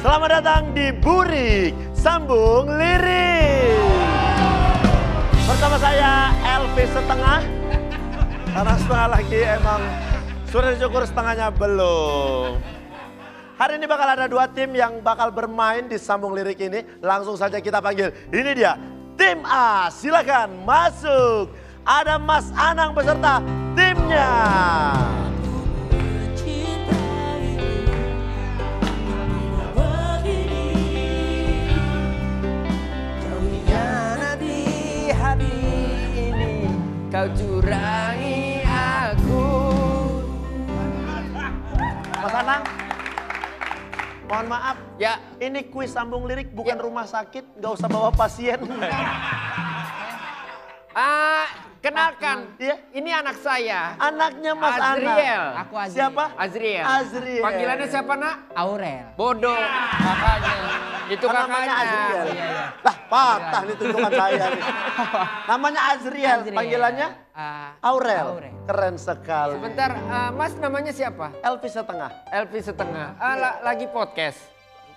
Selamat datang di Burik Sambung Lirik. Bersama saya Elvis setengah. Karena setengah lagi emang sudah dicukur, setengahnya belum. Hari ini bakal ada 2 tim yang bakal bermain di Sambung Lirik ini. Langsung saja kita panggil. Ini dia tim A, silakan masuk. Ada Mas Anang beserta timnya. Kau curangi aku. Mas Anang, mohon maaf. Ya. Ini kuis Sambung Lirik bukan rumah sakit, nggak usah bawa pasien. Kenalkan, Iya. ini anak saya. Anaknya Mas Azriel. Anang. Aku Azriel. Siapa? Azriel. Azriel. Panggilannya siapa, Nak? Aurel. Bodoh. Kakaknya. Itu Namanya kakaknya. Azriel. Iya, iya. Lah patah nih tunjukan saya nih. Namanya Azriel, Azriel. panggilannya Aurel. Aurel. Keren sekali. Sebentar, Mas namanya siapa? Elvis setengah. Elvi setengah. Lagi podcast.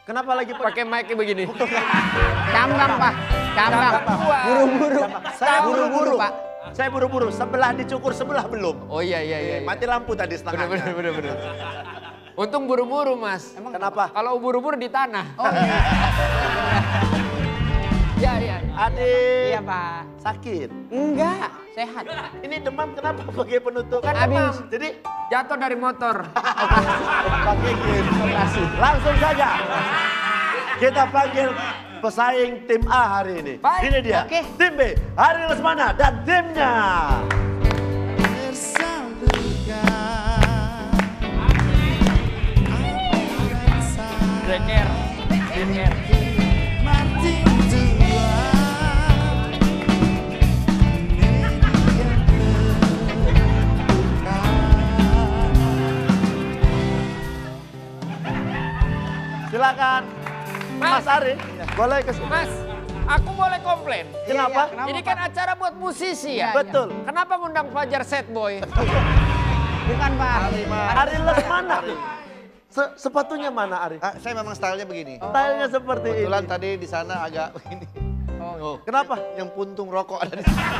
Kenapa lagi Pakai mic begini. Cambang, Pak. Cambang. Buru-buru. Saya buru-buru, Pak. Saya buru-buru. Sebelah dicukur, sebelah belum. Oh iya. Mati lampu tadi setengahnya. Bener. Untung buru-buru, Mas. Kenapa? Kalau buru-buru di tanah. Oh iya. Iya. Adik. Iya, Pak. Sakit. Enggak, sehat. Ini demam kenapa pakai penutup? Kan Habis. demam. Jadi Jatuh dari motor. pakai gitu. Langsung saja. Kita panggil pesaing tim A hari ini. Baik. Ini dia. Oke. Tim B, Ari Lesmana dan timnya. Breaker. Silakan. Mas Ari, boleh ke sini. Mas, aku boleh komplain. Kenapa? Kenapa, Ini kan acara buat musisi Iya. ya. Betul. Kenapa ngundang Fajar Set Boy? Bukan, Pak. Ari Lesmana. Sepatunya mana Ari? Saya memang stylenya begini. Stylenya seperti ini. Kebetulan tadi di sana agak begini. Oh, Kenapa? Yang puntung rokok ada di sana.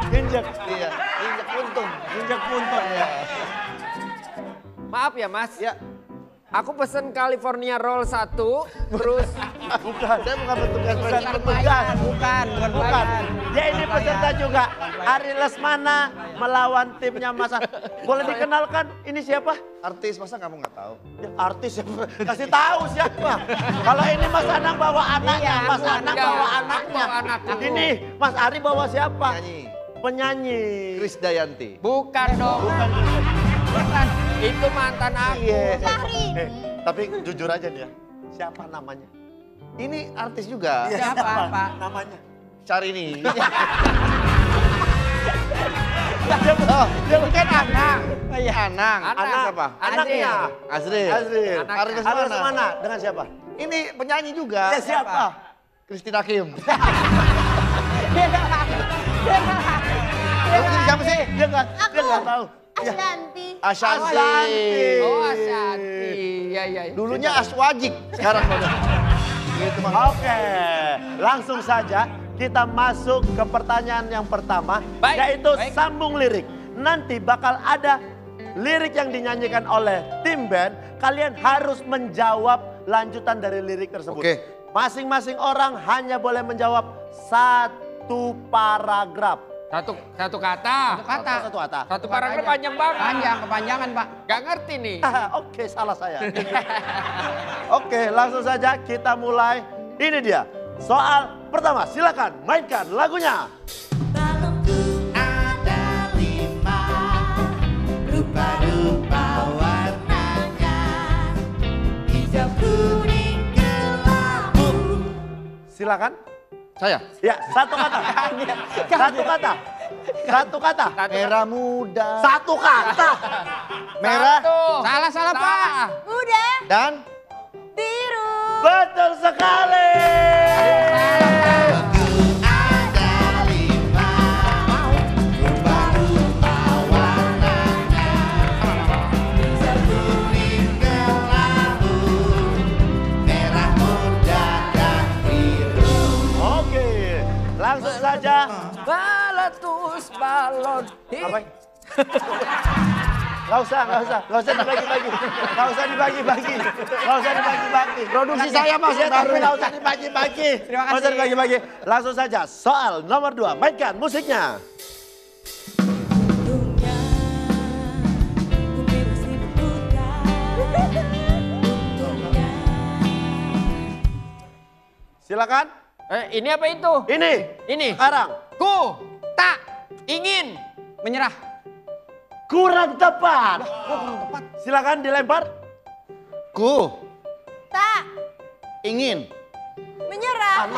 Injek. Iya, injek puntung. Injek puntung ya. Maaf ya Mas. Ya, Aku pesen California Roll 1, terus Bukan. saya bukan petugas Bukan presiden. petugas. Bukan Bukan. Dia ini peserta juga. Ari Lesmana melawan timnya Mas Anang. Boleh dikenalkan ini siapa? Artis, masa kamu nggak tahu? Ya, artis siapa? Kasih tahu siapa. Kalau ini Mas Anang bawa anaknya, Iya, Mas aku Anang enggak. bawa Aku anaknya. bawa anakku. Ini Mas Ari bawa siapa? Nyanyi. Penyanyi. Chris Dayanti. bukan dong. Bukan. Itu mantan aku. Iya. Tapi jujur aja nih ya. Siapa namanya? Ini artis juga. Siapa, Pak? Namanya. Syahrini. Dia bukan anak. Iya. Anang. Anak. Siapa? Anaknya. Azril. Azril. Anaknya. Ari Ari Lesmana. Lesmana. Dengan siapa? Ini penyanyi juga. Ya siapa? Christine Hakim. Dia nggak. Kamu jadi siapa sih? Dia nggak tahu. Ashanti. Ashanti. Oh Ashanti. Iya. Dulunya Aswajik, sekarang udah. Gitu Bang. Oke, langsung saja kita masuk ke pertanyaan yang pertama, Baik, yaitu baik. sambung lirik. Nanti bakal ada lirik yang dinyanyikan oleh tim band. Kalian harus menjawab lanjutan dari lirik tersebut. Oke. Masing-masing orang hanya boleh menjawab 1 paragraf. Satu kata. Kata. Satu kata. Satu paragraf panjang banget. Panjang, kepanjangan, Pak. Gak ngerti nih. Oke, salah saya. Oke, langsung saja kita mulai. Ini dia. Soal pertama, silakan mainkan lagunya. Balonku ada 5, rupa-rupa warnanya, hijau, kuning, kelabu. Silakan. Saya. Ya, satu kata. Satu kata. Satu kata. Merah muda. Satu kata. Merah. Salah, Pak. Udah, Dan biru. Betul sekali. Ada 5, rupa-rupa warnanya, hijau, kuning, kelabu. Balatus balon. Apa? Gak usah dibagi-bagi. Gak usah dibagi-bagi. Produksi saya Mas Ya, baru. tapi gak usah dibagi-bagi. Terima Gak usah kasih. dibagi-bagi. Langsung saja, soal nomor 2. Mainkan musiknya. Untungnya bumi masih berputar. Untungnya Silakan. Ini apa itu? Ini. Sekarang. Ku tak ingin Menyerah. Kurang tepat. Silakan dilempar. Ku tak ingin. menyerah.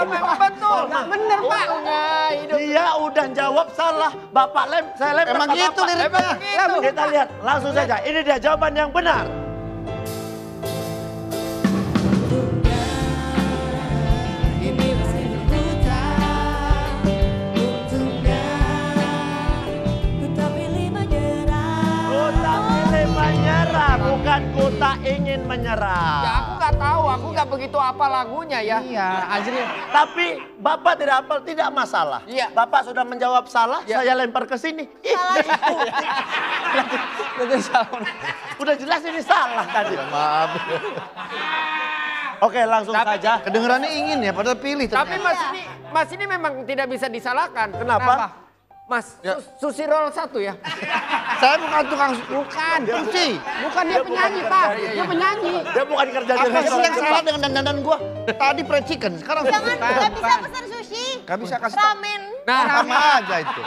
memang betul. Bener Pak. Dia udah jawab salah. Bapak saya lempar Emang ke gitu Bapak. liriknya. Kita lihat langsung saja. Ini dia jawaban yang benar. Untungnya bumi masih berputar. Untungnya ku tak pilih menyerah. Ku tak pilih menyerah, bukan ku tak ingin Ya menyerah. aku nggak tahu, aku nggak begitu apa lagunya ya. Iya, Azril. Tapi Bapak tidak hafal, tidak masalah. Iya. Bapak sudah menjawab salah, Iya. saya lempar ke sini. Salah itu. Betul salah. Udah jelas ini salah tadi. Maaf. Oke, langsung saja. Kedengerannya ingin ya, padahal pilih. Tapi ternyata. Mas ini memang tidak bisa disalahkan. Kenapa? Mas, Ya. Susi roll 1 ya. Saya bukan tukang Bukan. sushi. Bukan dia penyanyi Pak. Dia penyanyi. Dia bukan kerja di Apa sih restoran yang salah Jepang. dengan dandanan gua? Tadi fried chicken, sekarang Jangan, sushi. nggak bisa pesan sushi. Gak bisa kasih tau. Ramen. Nah, Sama aja itu.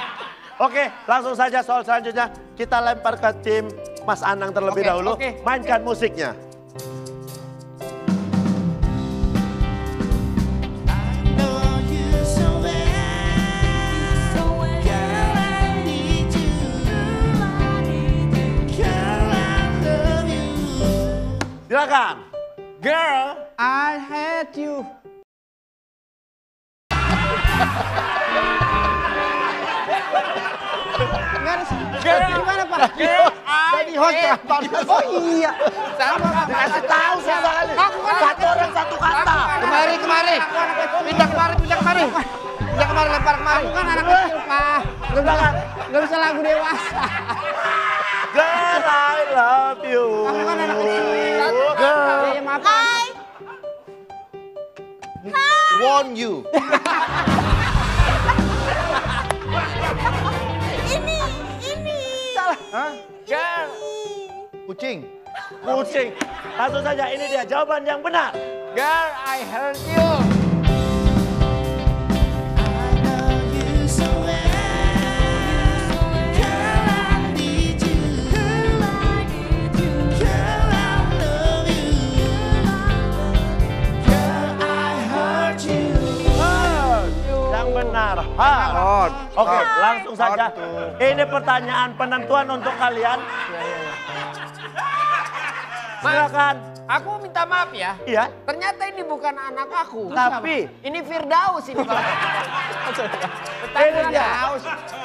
Oke, langsung saja soal selanjutnya. Kita lempar ke tim Mas Anang terlebih Oke, dahulu. oke. Mainkan musiknya. So when I need you, Silakan. girl, I hate you. Gimana Pak? girl, Jadi host kapan? Oh iya. Kasih tahu sekali. Satu orang satu kata. Kemari. Pindah kemari. Lempar kemari. Aku kan anak kecil Pak. Silakan. Gak bisa lagu dewasa. Girl, I love you. Aku kan anak kecil. Girl. Ya maaf. Hai. Want you. Ini. Hah? girl, Kucing. Kucing. Langsung saja, ini dia jawaban yang benar. girl, I heard you. Yang benar. Hard. Oke, langsung saja. Hard tuh. Ini pertanyaan penentuan untuk kalian. Silakan. Aku minta maaf ya. Iya. Ternyata ini bukan anak aku. Tapi Ini Firdaus ini Pak. ini dia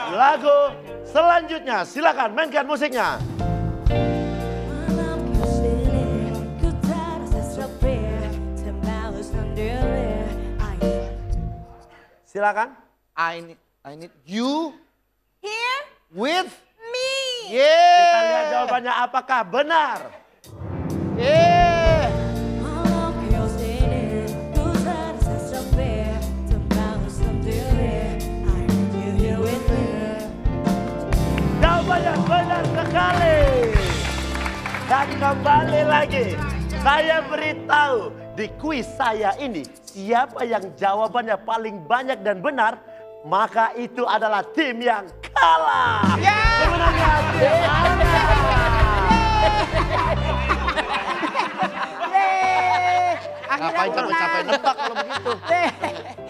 lagu selanjutnya. Silakan mainkan musiknya. Malam kau silih, ku tak rasa sepi, tembak sendiri. Silakan. I need you Here, with me. Kita lihat yeah. jawabannya apakah benar. Yeah. Malam kau silih, ku tak rasa sepi, tembak sendiri. I need you here with me. Jawabannya benar sekali. Dan kembali lagi, saya beritahu di kuis saya ini, siapa yang jawabannya paling banyak dan benar, maka itu adalah tim yang kalah. Sebenarnya tim Ngapain capek-capek nebak kalau begitu.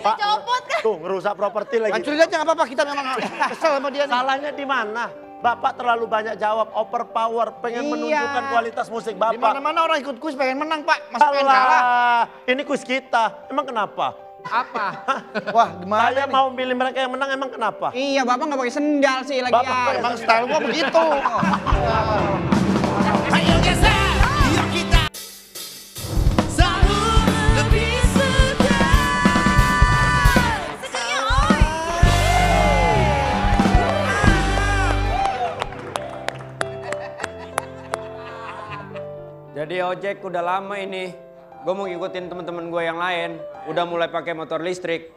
Pak, Copot kan? tuh ngerusak properti lagi. Hancurin aja nggak apa-apa, kita memang kesel sama dia nih. Salahnya di mana? Bapak terlalu banyak jawab, overpower, pengen Iya. menunjukkan kualitas musik Di Bapak. mana-mana orang ikut kuis pengen menang, Pak. Mas pengen kalah. Alah, ini kuis kita. Emang kenapa? Apa? Wah, gimana Saya nih? mau pilih mereka yang menang, emang kenapa? Iya, Bapak nggak pakai sendal sih lagi. Bapak ya. Emang style gua begitu. Ayo geser, yuk kita selalu lebih suka. Jadi ojek udah lama ini. Gue mau ngikutin teman-teman gue yang lain. Udah mulai pakai motor listrik.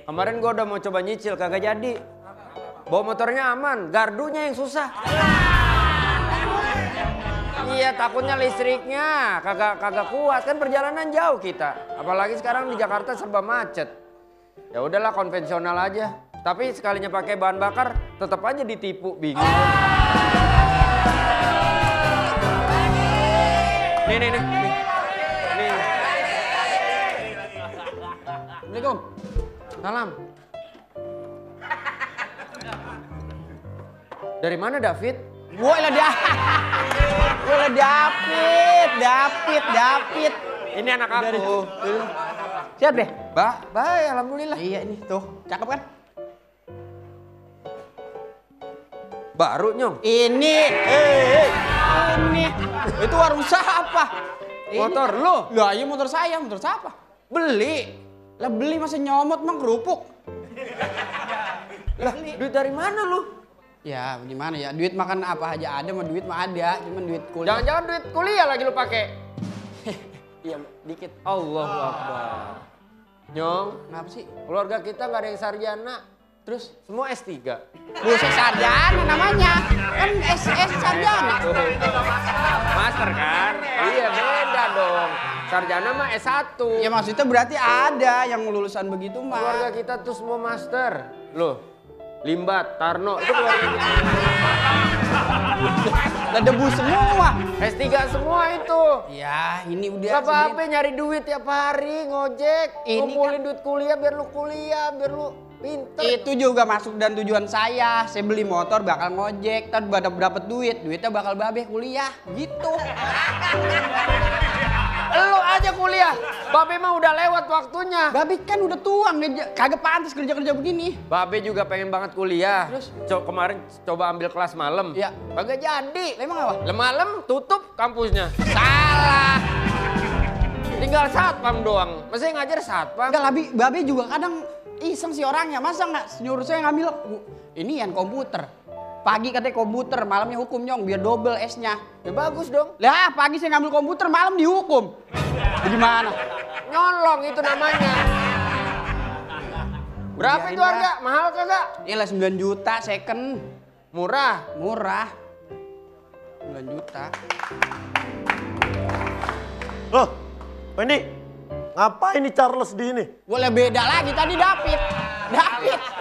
Kemarin gue udah mau coba nyicil, kagak jadi. Bawa motornya aman, gardunya yang susah. Iya, takutnya listriknya kagak kuat, kan perjalanan jauh kita. Apalagi sekarang di Jakarta serba macet. Ya udahlah konvensional aja. Tapi sekalinya pakai bahan bakar, tetap aja ditipu, bingung. Nih. Assalamualaikum. Salam. Dari mana David? Gue lah David. Ini anak aku. Siap deh. Baik, alhamdulillah. Iya ini tuh, cakep kan? Baru Nyong. Ini. Itu warung siapa? Motor lu? Lah iya motor saya, motor siapa? Beli. Lah beli masa nyomot mang kerupuk. Lah, duit dari mana lu? Ya gimana ya, duit makan apa aja ada, mah duit mah ada, cuman duit kuliah. Jangan-jangan duit kuliah lagi lu pakai. Iya dikit. Allahu Akbar. Nyong, Kenapa sih? keluarga kita nggak ada yang sarjana. Terus semua S3. Buset sarjana namanya, kan SS sarjana. Master kan? Iya beda dong. Sarjana mah S1. Ya maksudnya berarti ada yang lulusan begitu mah. Keluarga kita tuh semua master. Loh, Limbat, Tarno, itu keluarga kita. Udah debu semua. S3 semua itu. Ya ini udah. Gak apa-apa nyari duit tiap hari, ngojek. Ini Ngumpulin duit kuliah biar lu pinter. Itu juga masuk dan tujuan saya. Saya beli motor bakal ngojek, ntar dapat duitnya bakal babe kuliah, gitu. Lu aja kuliah, Babe mah udah lewat waktunya. Babe kan udah tua, kagak pantas kerja begini. Babe juga pengen banget kuliah. Terus? Kemarin coba ambil kelas malam. Iya. Kagak jadi. Lah, emang apa? Malam tutup kampusnya. Salah. Tinggal satpam doang. Masa yang ngajar satpam? Enggak lah, Babe juga kadang iseng sih orangnya. Masa nggak nyuruh saya ngambil ini yang komputer. Pagi katanya komputer, malamnya hukum Nyong, biar double S-nya. Ya bagus dong. Lah, pagi saya ngambil komputer, malam dihukum. Gimana? Nyolong itu namanya. Berapa Iyain itu lah. harga? Mahal kagak? Iyalah 9 juta second. Murah. 9 juta. Loh, Wendy, ngapain nih Charles di ini? Boleh beda lagi tadi David.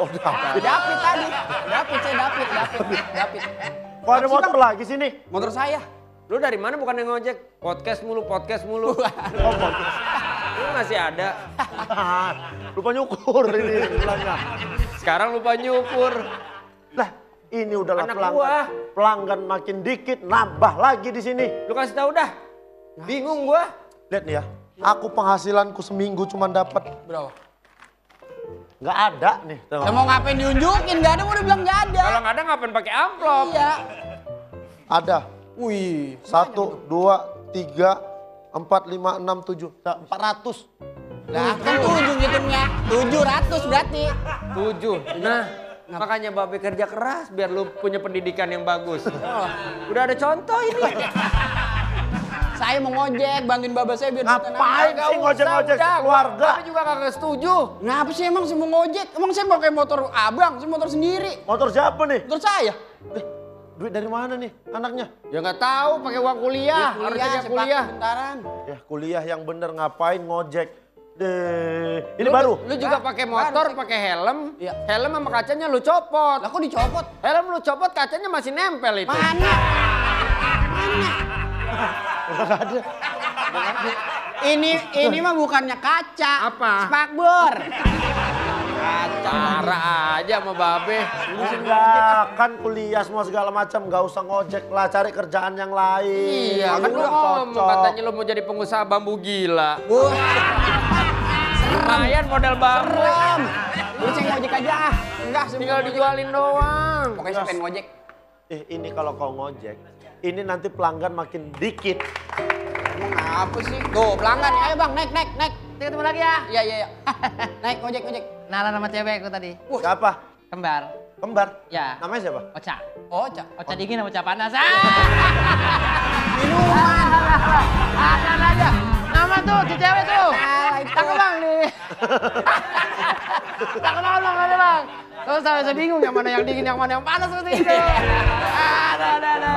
Oh, David. David tadi. David. Kok ada motor lagi sini? Motor saya. Lu dari mana bukan yang ngojek? Podcast mulu. Oh, motor. Lu masih ada. Lupa nyukur ini bilangnya. Sekarang lupa nyukur. Lah, ini udahlah Anak pelanggan. gua. Pelanggan makin dikit, nambah lagi di sini. Lu kasih tahu dah. Bingung gua. Lihat nih ya, aku penghasilanku seminggu cuma dapat Berapa? nggak ada nih. Tengok. Ya mau ngapain diunjukin? Gak ada, udah bilang gak ada. Kalau nggak ada ngapain pakai amplop? Iya. Ada. Wih. 1, 2, 3, 4, 5, 6, 7. 400. Lah kan 7 ngitungnya. 700 berarti. 7. Nah, makanya Babe kerja keras biar lu punya pendidikan yang bagus. Udah ada contoh ini. Saya mau ngojek, bantuin baba saya biar Ngapain sih ngojek-ngojek keluarga? Babe juga kagak setuju. Ngapa sih emang saya mau ngojek? Emang saya pakai motor abang, saya motor sendiri. Motor siapa nih? Motor saya. Duit dari mana nih anaknya? Ya nggak tahu, pakai uang kuliah. Harus Kuliah, kerja kuliah. bentaran. Ya kuliah yang bener ngapain ngojek? Deh, ini Lu- baru. Lu juga pakai motor, pakai helm. Iya. Helm sama kacanya lu copot. Lah kok dicopot? Helm lu copot, kacanya masih nempel itu. Mana? Ini mah bukannya kaca. Apa? Spakbor. Marah aja sama Babe. Enggak, kan kuliah semua segala macam, nggak usah ngojek lah, cari kerjaan yang lain. Iya, kan lu Udah ngomong cocok. katanya lu mau jadi pengusaha bambu gila. Wah, Lumayan modal bambu. serem. Udah saya ngojek aja. Enggak, saya Tinggal dijualin doang. Pokoknya saya pengen ngojek. Ini kalau kau ngojek, ini nanti pelanggan makin dikit. Emang apa sih? Tuh, pelanggan. Ayo bang, naik. Kita ketemu lagi ya. Iya. Naik, ngojek. Nalan sama cewekku tadi. Siapa? Kembar. Kembar? Ya. Namanya siapa? Ocha. Oh, Cak. Ocha dingin sama Ocha panas. Minuman. Ada aja. Nama tuh, si cewek tuh. Cakep bang nih. Cakep banget bang, ada bang. Terus saya bingung yang mana yang dingin, yang mana yang panas seperti itu. Ada.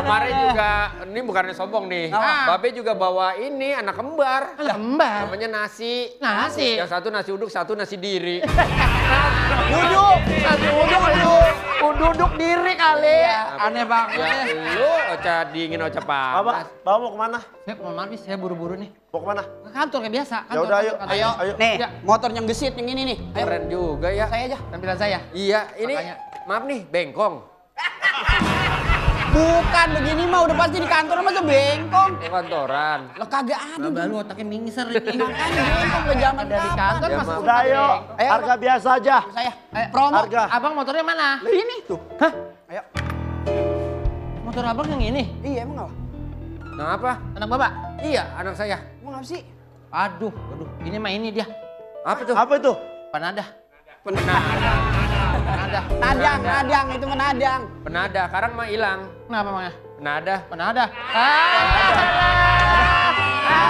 Kemarin juga, ini bukannya sombong nih. Babe juga bawa ini anak kembar. Kembar. Namanya nasi. Nasi. Yang satu nasi uduk, satu nasi diri. Duduk diri kali. Aneh banget. Ya lu oca dingin, oca panas. Bapak mau kemana? Saya mohon maaf nih, saya buru-buru nih. Mau kemana? Ke kantor kayak biasa. Ya udah ayo. Ayo. Nih, Ya. motor yang gesit yang ini nih. Ayo. Keren juga ya. Saya aja. Tampilan saya. Iya, ini Makanya. maaf nih, bengkong. Bukan begini mah udah pasti di kantor masa bengkong. Ke kantoran. Lo kagak ada. Baru otaknya mingser ini. Makanya bengkong udah zaman Dari kapan? kantor Ya, mas. maaf. Udah ayo. Ayo. Harga biasa aja. Saya promo. Harga. Abang motornya mana? Lah ini tuh. Hah? Ayo. Motor abang yang ini? Iya emang apa? Nah apa? Anak bapak? Iya, anak saya. Emang apa sih? Aduh, ini mah ini dia. Apa tuh? Apa itu? Penada. Penada. Nadang itu menadang. Penada, sekarang mah hilang. Kenapa emangnya? Penada. Penada.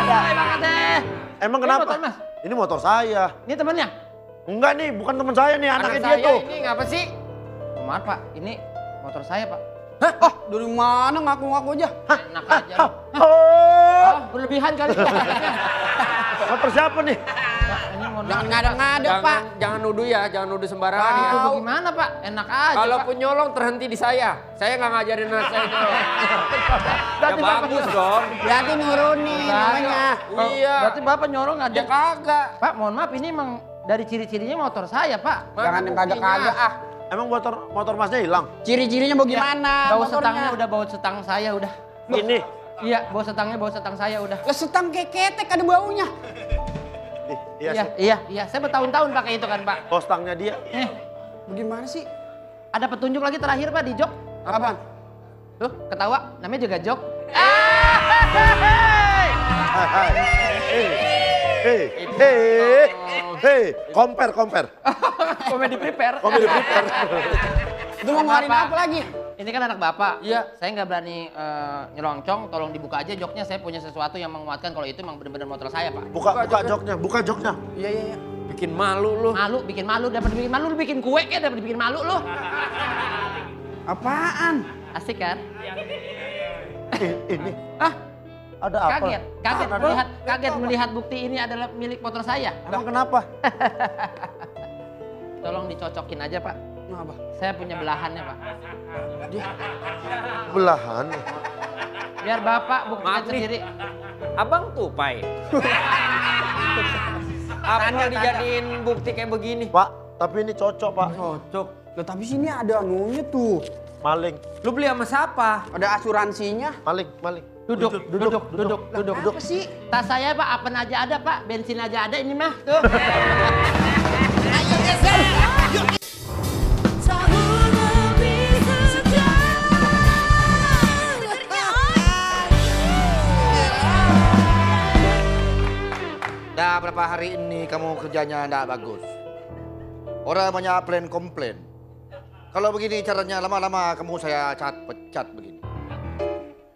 Banget deh. Emang Ini kenapa? motor, Mas. Ini motor saya. Ini temannya? Enggak nih, bukan teman saya nih, anaknya Anak dia saya tuh. ini ngapa sih? Maaf pak, ini motor saya pak. Oh, dari mana ngaku-ngaku aja? Enak aja. Oh, Berlebihan kali. motor siapa nih? Pak, ini mohon Jangan maaf. ngadang-ngadang, Pak. Jangan nuduh ya, jangan nuduh sembarangan ya. Itu gimana pak? Enak aja Kalaupun nyolong terhenti di saya. Saya nggak ngajarin anak saya nyolong. Ya bagus dong. Berarti nurunin namanya. Pak. Iya. Berarti bapak nyorong ada. Ya kagak. Pak, mohon maaf ini emang dari ciri-cirinya motor saya pak. Jangan yang kagak-kagak ah. Emang motor masnya hilang? Ciri-cirinya mau gimana? Bau motornya? setangnya udah bau setang saya udah. Ini. Iya, bau setang saya udah. Lah setang kayak ketek ada baunya. Iya sih. Iya. Saya bertahun-tahun pakai itu kan pak. Postangnya dia. Bagaimana sih? Ada petunjuk lagi terakhir pak di jok. Apaan? Tuh, ketawa. Namanya juga jok. Hei, compare. Komedi prepare. Komedi prepare. Itu mau ngeluarin Bapak. apa lagi? Ini kan anak bapak. Iya. Saya nggak berani nyelongcong. Tolong dibuka aja joknya. Saya punya sesuatu yang menguatkan kalau itu emang benar-benar motor saya pak. Buka joknya. Iya. Bikin malu lu. Malu, bikin malu. Dapat bikin malu, lu bikin kue ya dapat bikin malu lu. Apaan? Asik kan? Ini. Ah, Ada apa? kaget melihat bukti ini adalah milik motor saya. Emang kenapa? Tolong dicocokin aja pak. Apa? Saya punya belahannya pak. Belahan. Biar bapak buktikan Maaf nih. sendiri. Abang tupai. Apa dijadiin bukti kayak begini? Pak, tapi ini cocok, Pak. Cocok. Lah tapi sini ada anunya tuh. Maling. Lu beli sama siapa? Ada asuransinya. Maling. Duduk. Apa sih? Tas saya pak, apen aja ada pak, bensin aja ada ini mah. Tuh. Tahun lebih sejak. Dah berapa hari ini kamu kerjanya tidak bagus. Orang banyak komplain. Kalau begini caranya lama-lama kamu saya pecat begini.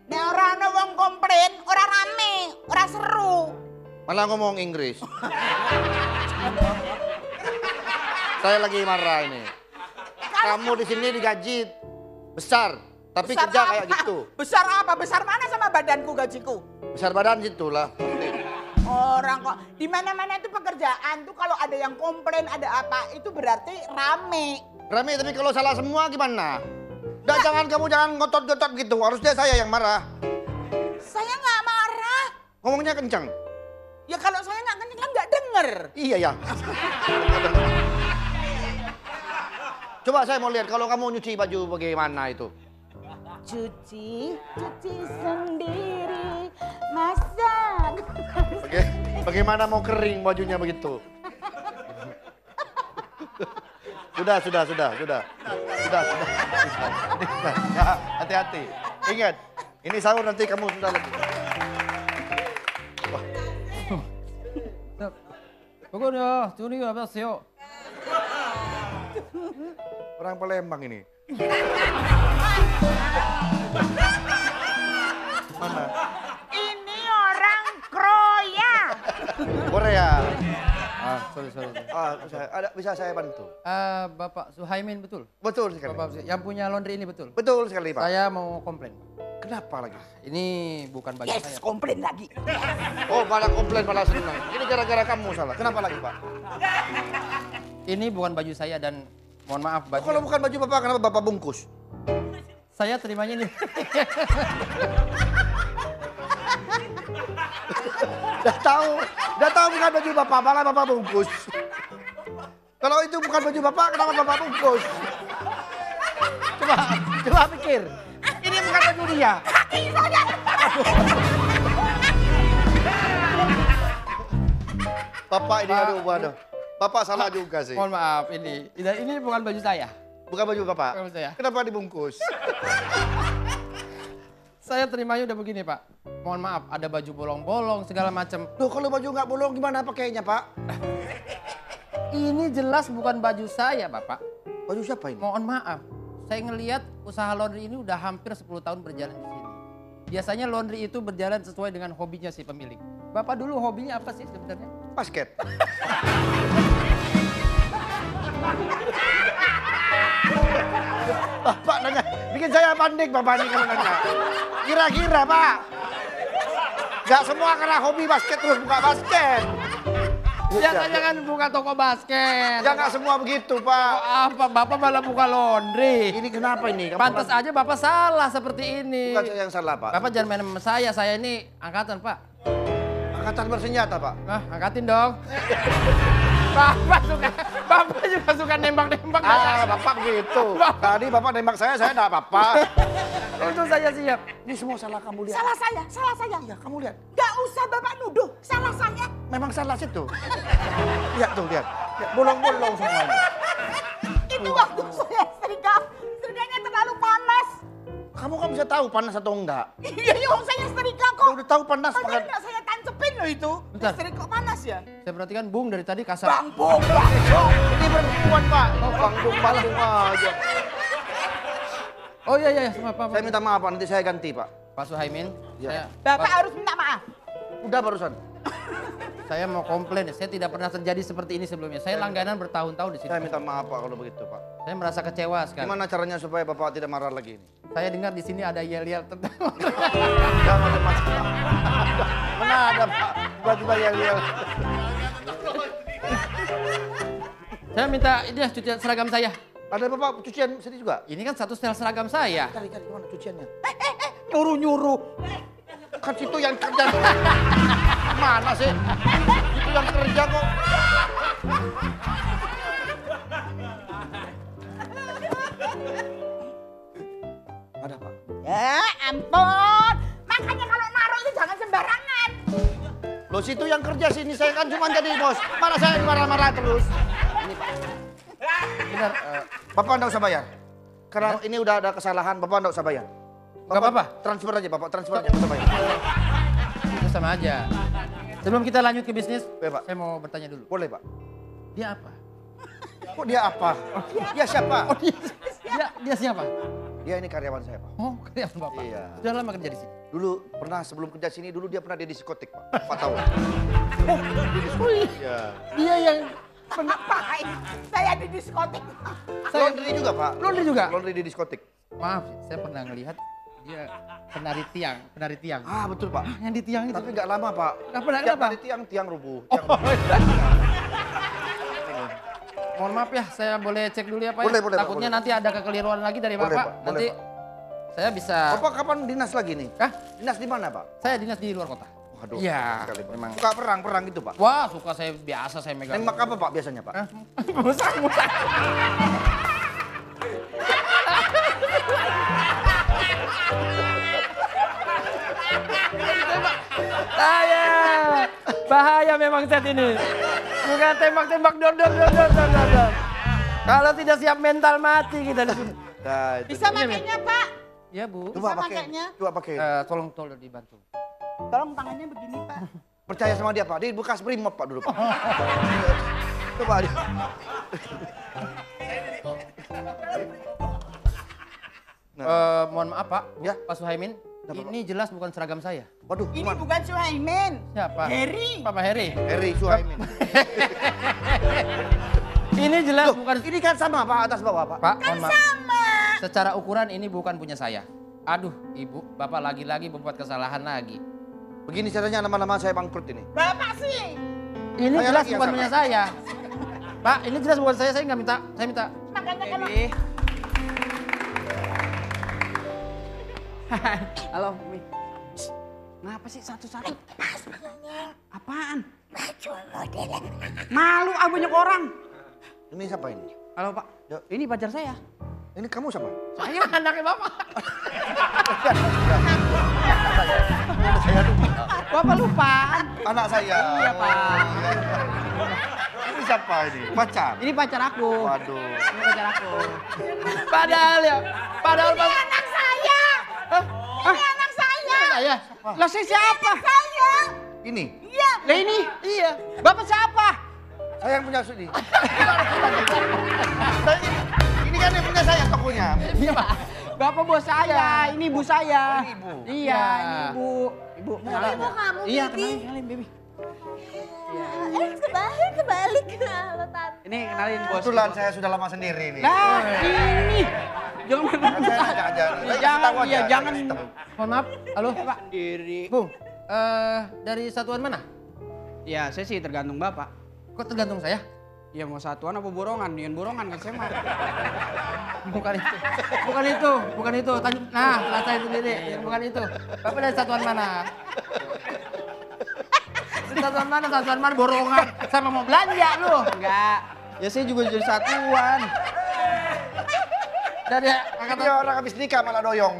Nek ora ana wong komplain, ora rame, ora seru. Malah ngomong Inggris. Saya lagi marah ini. Kamu di sini digaji besar, tapi Besar kerja apa? kayak gitu. Besar apa? Besar mana sama badanku gajiku? Besar badan situlah. Orang kok di mana-mana itu pekerjaan tuh kalau ada yang komplain, ada apa, itu berarti rame. Rame tapi kalau salah semua gimana? Udah jangan ngotot-ngotot gitu. Harusnya saya yang marah. Saya nggak marah. Ngomongnya kencang. Ya kalau saya nggak kenceng kan nggak denger. Iya ya. Coba saya mau lihat kalau kamu nyuci baju bagaimana itu. Cuci sendiri, masak. Bagaimana mau kering bajunya begitu? Sudah. Hati-hati. Ingat, ini sahur nanti kamu sudah lagi. Pokoknya, curi apa sih? Orang Palembang ini. Mana? Ini Korea. Sorry. Bisa saya bantu? Bapak Suhaimin betul? Betul sekali. Bapak yang punya laundry ini betul? Betul sekali, Pak. Saya mau komplain. Kenapa lagi? Ini bukan baju saya. Yes, komplain lagi. Oh, malah komplain, malah senang. Ini gara-gara kamu salah. Kenapa lagi, Pak? Ini bukan baju saya dan mohon maaf baju. Kalau bukan baju Bapak, kenapa Bapak bungkus? Saya terimanya ini. Udah tahu bukan baju Bapak, malah Bapak bungkus. Kalau itu bukan baju Bapak, kenapa Bapak bungkus? Coba pikir. Ini bukan baju dia. Bapak ini aduh. Bapak salah juga sih. Mohon maaf ini bukan baju saya. Bukan baju Bapak. Bukan baju saya. Kenapa dibungkus? Saya terimanya udah begini Pak. Mohon maaf ada baju bolong-bolong segala macam. Loh, kalau baju nggak bolong gimana pakainya, Pak? Ini jelas bukan baju saya Bapak. Baju siapa ini? Mohon maaf. Saya ngelihat usaha laundry ini udah hampir 10 tahun berjalan di sini. Biasanya laundry itu berjalan sesuai dengan hobinya si pemilik. Bapak dulu hobinya apa sih sebenarnya? Basket. Bapak nanya, bikin saya panik Bapak ini kalau nanya. Kira-kira Pak, gak semua karena hobi basket terus buka basket. Jangan buka toko basket. Ya nggak semua begitu Pak. Apa Bapak malah buka laundry? Ini kenapa ini? Pantas aja Bapak salah seperti ini. Bukan saya yang salah Pak. Bapak jangan main sama saya ini angkatan Pak. Angkatan bersenjata Pak. Nah, angkatin dong. Bapak juga suka nembak-nembak. Bapak begitu. Tadi Bapak nembak saya enggak apa-apa. Itu saya siap. Ini semua salah kamu lihat. Salah saya. Iya, kamu lihat. Gak usah Bapak nuduh, salah saya. Memang salah situ. Lihat tuh, lihat. Bolong-bolong semuanya. Itu waktu saya setrikanya terlalu panas. Kamu kan bisa tahu panas atau enggak? Iya, saya setrika kok. Udah tahu panas Kalau makan. enggak saya tancepin loh itu. Bentar. Listrik kok panas ya? Saya perhatikan Bung dari tadi kasar. Bang Bung. Ini perempuan Pak. Bang aja. Oh iya, Pak. Saya minta maaf Pak, nanti saya ganti Pak. Pak Suhaimin, Iya. Bapak harus minta maaf. Udah barusan. saya mau komplain. Saya tidak pernah terjadi seperti ini sebelumnya. Saya langganan bertahun-tahun di sini. Saya minta maaf Pak kalau begitu Pak. Saya merasa kecewa sekali. Gimana caranya supaya Bapak tidak marah lagi ini? Saya dengar di sini ada yel-yel tentang. Jangan ada masalah. Mana ada Pak? Tiba-tiba yel-yel. Saya minta ini ya cucian seragam saya. Ada Bapak cucian sini juga? Ini kan satu setel seragam saya. Cari mana cuciannya? Nyuruh-nyuruh. Kan situ yang kerja. Mana sih? Itu yang kerja kok. Ada Pak. Ya ampun. Makanya kalau naruh itu jangan sembarangan. Loh situ yang kerja sini saya kan cuma jadi bos. Mana saya marah-marah terus. Ini Pak. Benar. Bapak enggak usah bayar. Karena ini udah ada kesalahan, Bapak enggak usah bayar. Nggak apa-apa. Transfer aja Bapak, transfer aja, enggak usah bayar. Itu sama aja. Sebelum kita lanjut ke bisnis, Ya, Pak. saya mau bertanya dulu. Boleh Pak. Dia apa? Kok dia apa? Dia siapa? Dia siapa? Dia ini karyawan saya Pak. Oh, karyawan Bapak. Iya. Sudah lama kerja di sini. Dulu pernah sebelum kerja sini, dulu dia pernah di diskotik Pak. 4 tahun. Iya. Dia yang Ngapain? Saya di diskotik. Laundry juga Pak. laundry juga. Laundry di diskotik. Maaf, saya pernah ngelihat dia penari tiang. Ah betul Pak. Yang di tiang itu. Tapi nggak lama Pak. Kenapa? Tiap hari tiang rubuh. Mohon maaf ya, saya boleh cek dulu ya Pak. Boleh, ya? boleh, Pak, Takutnya boleh. nanti ada kekeliruan lagi dari Boleh, Bapak. Pak, boleh, Nanti Pak. saya bisa. Bapak kapan dinas lagi nih? Hah? Dinas di mana Pak? Saya dinas di luar kota. Waduh. Iya, sekali, Pak. memang. Suka perang gitu Pak. Wah, suka saya biasa saya megang. Nembak apa Pak biasanya Pak? Hah? Musang. Bahaya memang set ini. Bukan tembak-tembak dor. Kalau tidak siap mental mati kita di sini. Nah, itu. Bisa makainya Pak. Ya Bu. Coba Bisa pakai. makainya. Coba pakai. Tolong dibantu. Tolong tangannya begini Pak. Percaya sama dia Pak. Dia bekas brimob Pak dulu Pak. Coba dia. Mohon maaf Pak, Ya. Pak Suhaimin. Ini jelas bukan seragam saya. Waduh, Ini gimana? bukan Suhaimin. Siapa? Harry. Papa Heri. Eri Suhaimin. Ini jelas bukan. Ini kan sama Pak, atas bawah Pak. Pak, mohon maaf. Sama. Secara ukuran ini bukan punya saya. Aduh, Ibu, Bapak lagi-lagi membuat kesalahan lagi. Begini caranya lama-lama saya bangkrut ini. Bapak sih. Ini Saya jelas lagi yang bukan salah. punya saya. Pak, ini jelas bukan saya nggak minta. Saya minta. Makanya kalau Halo, Mi. Ngapa sih satu-satu? Apaan? Malu ah banyak orang. Ini siapa ini? Halo Pak, Yuk. ini pacar saya. Ini kamu siapa? Saya anaknya Bapak. Bapak lupaan. Anak saya. Iya Pak. Ini siapa ini? Pacar. Ini pacar aku. Waduh. Ini pacar aku. Padahal ya. Padahal Pak. anak saya. Ini anak saya. Saya. Lah saya siapa? Saya. Ini. Iya. Lah ini? Iya. Bapak siapa? Saya yang punya ini. Ini kan yang punya saya tokonya. Bapak bos saya, ini ibu saya. Ini ibu. Iya, Ya. ini ibu. Ibu, kenalin. Ibu kamu, Iya, Bibi. kenalin, Baby. Kebalik. Halo, Tante. Ini kenalin bos. Kebetulan saya sudah lama sendiri nih. Nah, ini. Jangan Kan saya ngajak aja. Saya Jangan, tahu aja, iya, saya jangan. kasih tahu. Mohon maaf. Halo. Pak, diri. Bu, dari satuan mana? Ya, saya sih tergantung Bapak. Kok tergantung saya? Ya mau satuan apa borongan? Dian borongan kan saya mah. Bukan itu. Bukan itu. Nah, rasain sendiri. Bukan itu. Bapak dari satuan mana? Satuan mana? Satuan mana? Borongan. Sama mau belanja lu. Enggak. Ya saya juga jadi satuan. Dari Ini angkatan. orang habis nikah malah doyong.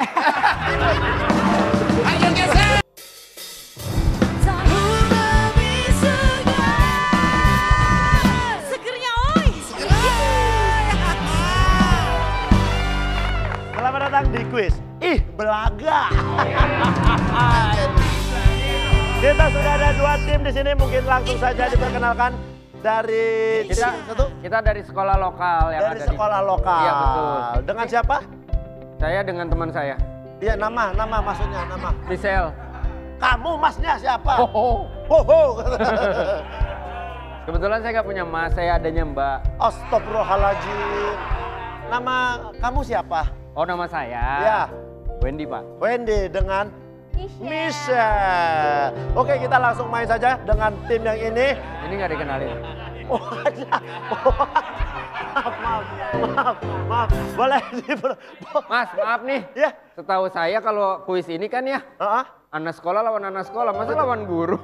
Ayo geser. Tahu membisunya. Segernya, oi. Selamat datang di kuis. Ih, belaga. Kita sudah ada 2 tim di sini. Mungkin langsung saja diperkenalkan dari Kita dari sekolah lokal yang dari ada sekolah lokal. Iya, betul. Dengan siapa? Saya dengan teman saya, Iya, nama maksudnya nama. Rizal. Kamu masnya siapa? Oh. Ho. Kebetulan saya nggak punya mas, saya adanya Mbak. Astagfirullahaladzim. Nama kamu siapa? Oh, nama saya. Ya. Wendy, Pak. Wendy dengan Michelle. Oke, kita langsung main saja dengan tim yang ini. Ini nggak dikenalin. Oh, ada. Maaf. Boleh Mas, maaf nih. Ya. Setahu saya kalau kuis ini kan ya, Heeh. anak sekolah lawan anak sekolah, masa lawan guru?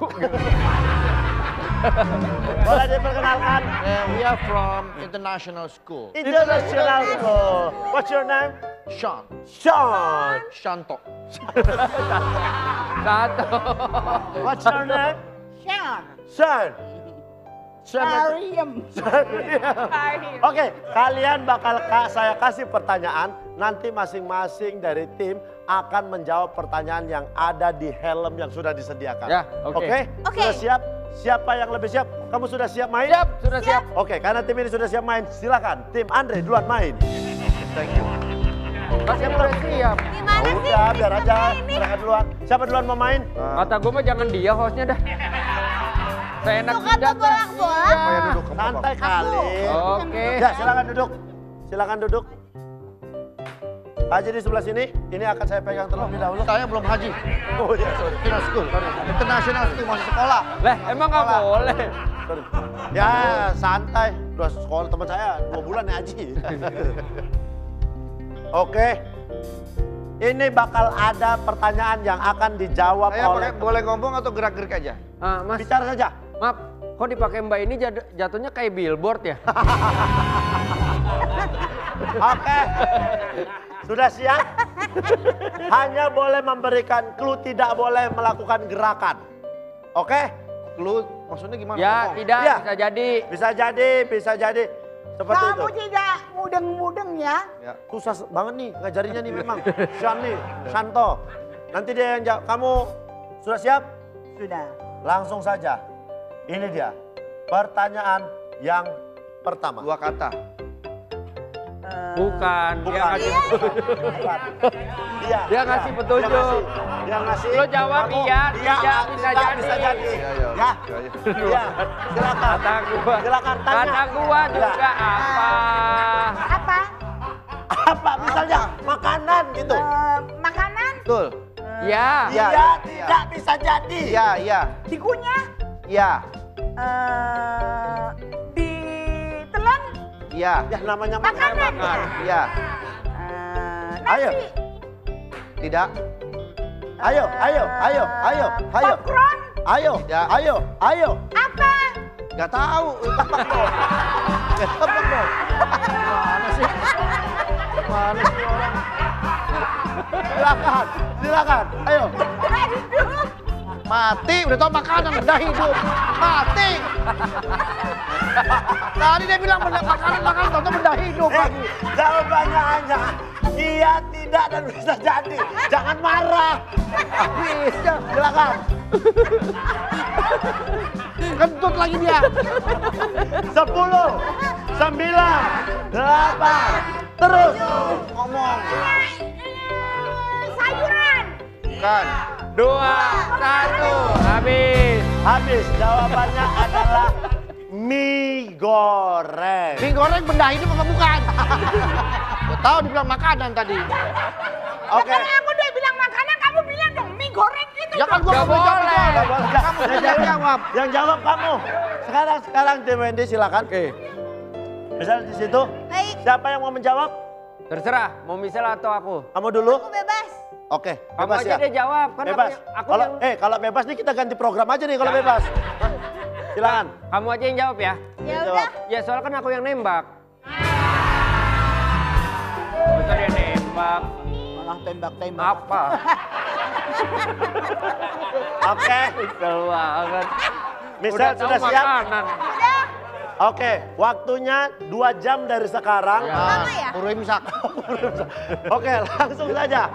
Boleh diperkenalkan. We are from international school. International School. What's your name? Sean. Sean. Shanto. Satu. What's your name? Sean. Sean. Mariam. Oke, kalian bakal saya kasih pertanyaan. Nanti masing-masing dari tim akan menjawab pertanyaan yang ada di helm yang sudah disediakan. Ya, oke. Oke? Oke. Sudah siap? Siapa yang lebih siap? Kamu sudah siap main? Siap, sudah siap. Oke, karena tim ini sudah siap main, silakan. Tim Andre duluan main. Thank you. Mas yang udah siap. Gimana sih? Udah, biar aja. ini? Mereka duluan. Siapa duluan mau main? Kata gue mah jangan dia hostnya dah. Saya enak Suka jidat dah. bolak-bolak. Saya duduk kamu, Santai Bang. kali. Oke. Ya, silakan duduk. Silakan duduk. Haji di sebelah sini. Ini akan saya pegang terlebih dahulu. Saya belum haji. Oh iya, sorry. International school. International school masih sekolah. Lah, emang nggak boleh. Sorry. Ya, santai. Udah sekolah teman saya 2 bulan ya Haji. Oke. Ini bakal ada pertanyaan yang akan dijawab Saya oleh boleh ngomong atau gerak-gerik aja? Ah, Mas, bicara saja. maaf. Kok dipakai Mbak ini jatuhnya kayak billboard ya? Oke. Sudah siap? Hanya boleh memberikan clue, tidak boleh melakukan gerakan. Oke? Clue maksudnya gimana? Ya, Ngomong. tidak, Iya. bisa jadi. Bisa jadi. Seperti itu. Kamu tidak mudeng-mudeng ya. Ya. Susah banget nih ngajarinya nih memang. Sean nih, Shanto. Nanti dia yang jawab. Kamu sudah siap? Sudah. Langsung saja. Ini dia. Pertanyaan yang pertama. 2 kata. Bukan. Dia Bukan. ngasih Iya. Dia ngasih petunjuk. Dia ngasih. Lo jawab Kamu, iya, iya, tidak, bisa jadi. Bisa jadi. Iya, Ya. Iya. Silakan. Kata gua. Silakan tanya. Kata gua juga Ya. apa? Apa? Apa misalnya makanan gitu. Makanan? Betul. Ya. Iya, tidak bisa jadi. Iya, iya. Dikunyah? Iya. Ditelan? Iya. Ya namanya Makanan? makanan. Iya. Ayo. Nasi? Tidak. Ayo. Popcorn? Ayo. Tidak. Ayo. Apa? Gak tahu. Tebak dong. Mana sih? Mana sih orang? Silakan. Ayo. Hidup? Mati, udah tau makanan, udah hidup. Mati. Tadi dia bilang benda makanan, tau benda hidup lagi. Jawabannya hanya iya, tidak, dan bisa jadi. Jangan marah. Bisa. Silakan. Kentut lagi dia. 10, 9, 8. Terus ngomong. Sayuran? Bukan. 2, 1, habis. Habis. Jawabannya adalah mie goreng. Mie goreng benda hidup apa bukan? Gak tahu dibilang makanan tadi. Oke. Kalau aku udah bilang makanan, kamu bilang dong mie goreng gitu. Ya kan gua Gak nggak boleh boleh. jawab. Nggak boleh. Kamu yang jawab. Yang jawab kamu. Sekarang tim Wendy silakan. Oke. Misalnya di situ. Baik, Siapa yang mau menjawab? Terserah, mau misal atau aku. Kamu dulu. aku bebas. Oke, Kamu bebas aja ya. deh jawab. Kan Bebas. aku Kalau yang... kalau bebas nih kita ganti program aja nih kalau bebas. Silakan. Kamu aja yang jawab ya. Ya Jawab. udah. Ya soalnya kan aku yang nembak. Betul dia nembak. Malah tembak-tembak. Apa? Oke. Kesel banget. Misal tahu sudah siap? makanan. Oke, waktunya 2 jam dari sekarang. Ya. Lama ya? Puro imsak. Oke, langsung saja.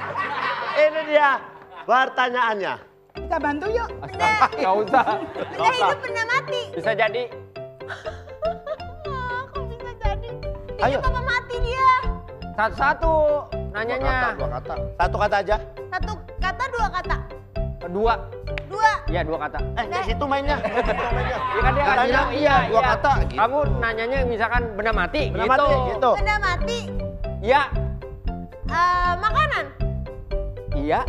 Ini dia pertanyaannya. Kita bantu yuk. Astaga, nggak usah. Benda hidup, benda mati. Bisa jadi. Kok bisa jadi? Ayo. Hidup apa mati dia? Satu-satu nanyanya. Dua kata. Satu kata aja. Satu kata, dua kata. Dua. Dua. Iya, 2 kata. Di situ mainnya. Iya kan dia Katanya bilang iya, 2 kata, gitu. Kamu nanyanya misalkan benda mati Benda gitu. mati, gitu. Benda mati. Iya. Makanan. Iya.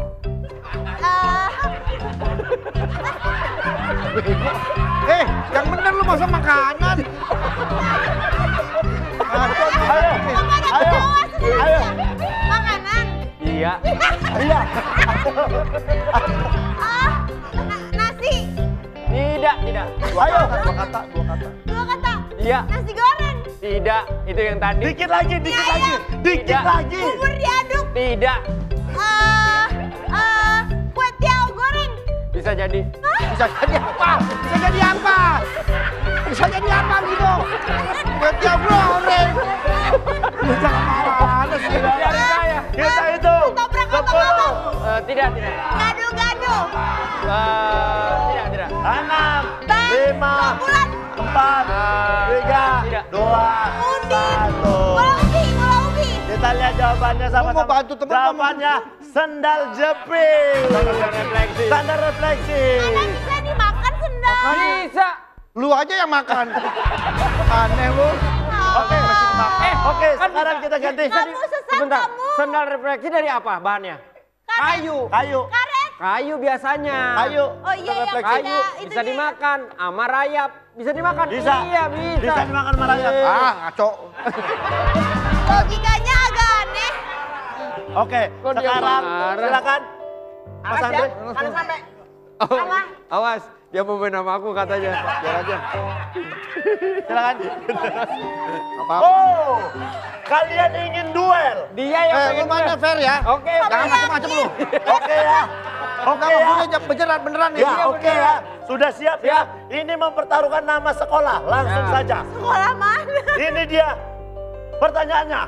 Yang bener lu masa makanan. Ayo. Makanan. Iya. Iya. Nasi. Tidak. Ayo. Dua kata. Dua kata. Iya. Nasi goreng. Tidak. Itu yang tadi. Dikit lagi. Dikit Tidak. lagi. Bubur diaduk. Tidak. Kue tiaw goreng. Bisa jadi. Bisa jadi apa? Gitu? Buat tiap goreng. Mana sih? Dari saya. Kita itu. Ketoprak, 10, Tidak. Gado-gado. Tidak. 6, Bang. 5, Bulan. 4, 3, Tidak. 2, Ubi. 1. Bola ubi. Kita lihat jawabannya sama-sama. Mau bantu teman, Jawabannya sendal jepit. Refleksi. Standar refleksi. Mana bisa dimakan sendal? Bisa. Lu aja yang makan. Aneh lu. Oke. Oke, kan sekarang bisa. kita ganti. Kamu sesat Sebentar. kamu. Sendal refleksi dari apa bahannya? Kayu. Kayu. Karet. Kayu biasanya. Kayu. Oh iya, yang Refleksi. Kayu ada bisa itunya. dimakan sama rayap. Bisa dimakan? Bisa. Iya, bisa. Bisa dimakan sama rayap. Ngaco. Logikanya agak aneh. Oke, Kok dia sekarang marah? silakan. Mas Awas ya, Andre. kalau sampai Oh, awas, dia mau main sama aku katanya. Biar aja. Silakan. Apa? Oh, kalian ingin duel? Dia yang Lu pengen mainnya duel. fair ya. Oke, Jangan macam-macam lu. Oke ya. Oke ya. Maksudnya beneran nih. Ya, oke ya. Sudah siap ya? Ini mempertaruhkan nama sekolah. Langsung Ya. saja. Sekolah mana? Ini dia pertanyaannya.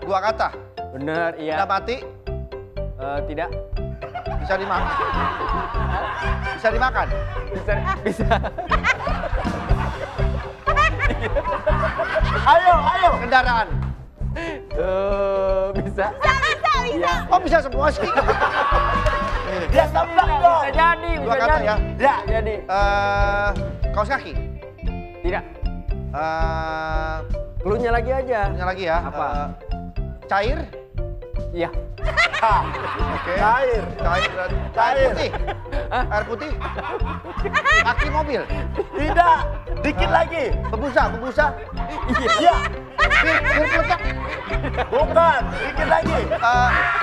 2 kata. Bener, iya. Udah mati, Tidak. bisa dimakan. Bisa dimakan. Bisa. Ayo. Kendaraan. Bisa. Bisa. Oh bisa semua sih. Dia tebak dong. Bisa jadi, Dua bisa kata jadi. ya. Ya. Jadi. Kaos kaki. Tidak. Cluenya lagi aja. Punya lagi ya. Apa? Cair. Iya. Oke. Cair. Cair. Cair. Air putih. Air putih. Kaki mobil. Tidak. Dikit lagi. Bebusa. Iya. Bir peletok. Bukan. Dikit lagi.